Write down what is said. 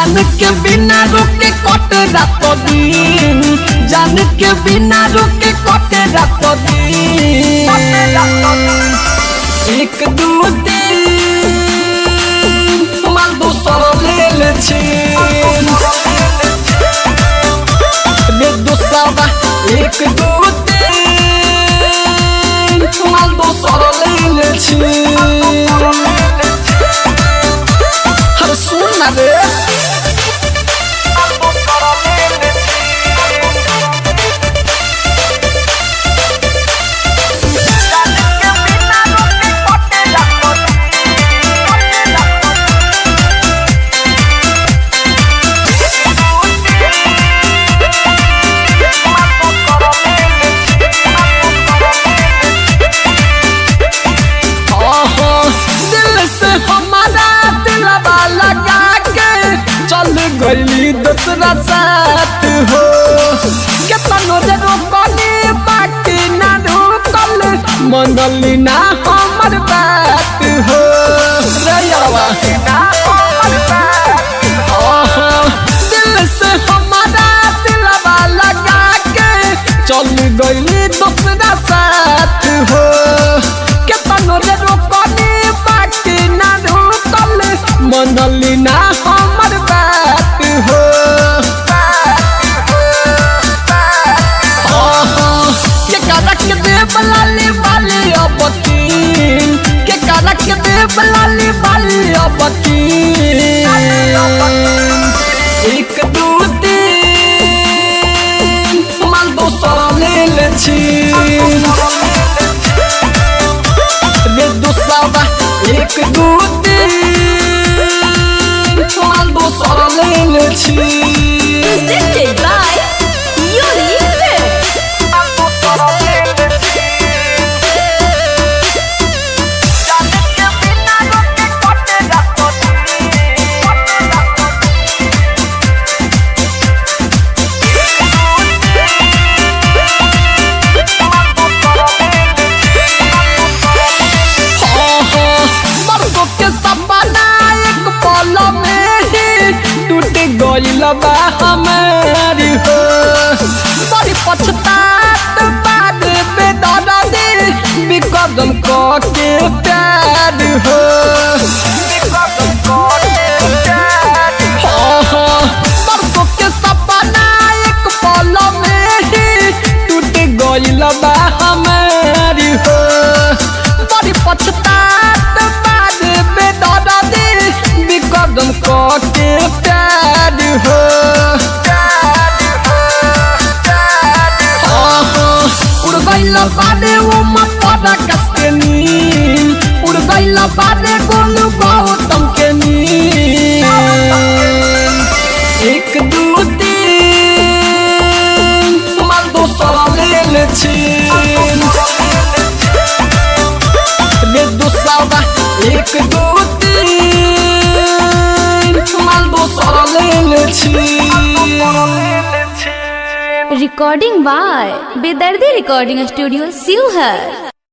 जान के बिना रुके कटे रात दिन, जान के बिना रुके कटे रात दिन। एक दू दिन माल दोसर ले छी रे दोसवा। एक दू दिन माल दोसर ले छी। हर सुन रे गली दूसरा साथ हो केतनो रे रोकली बाकी ना रोकल मंडली ना हमर बात हो रे यावा ना हमर बात। दिल से हमारा दिलवा लगा के चल गली दूसरा साथ हो केतनो रे रोकली बाकी ना रोकल मंडली ना हमर बात हो। के करक देव लाली बाली अबकीन, के करक देव लाली बाली अबकीन। एक दू दिन माल दोसर ले छी रे दोसवा। एक दू दिन माल दोसर ले छी। Presented by Unique Films. बरसों के सपना एक पल में ही टूट गइल बा हमारी हो। बड़ी पछतात बाद बेदर्दी बिकदम के प्यार हो। बरसों के सपना एक पल में ही टूट गइल बा हमारी हो। बड़ी पछतात बाद बेदर्दी बिकदम के प्यार हो। उड़ गइल बारे वो मपरा कसके नींद, उड़ गइल बारे गोलू गौतम के नींद। एक दू दिन माल दोसर ले छी रे दोसवा। एक दू दिन माल दोसर ले छी। Recording by Bedardi Recording Studio, Sivhar.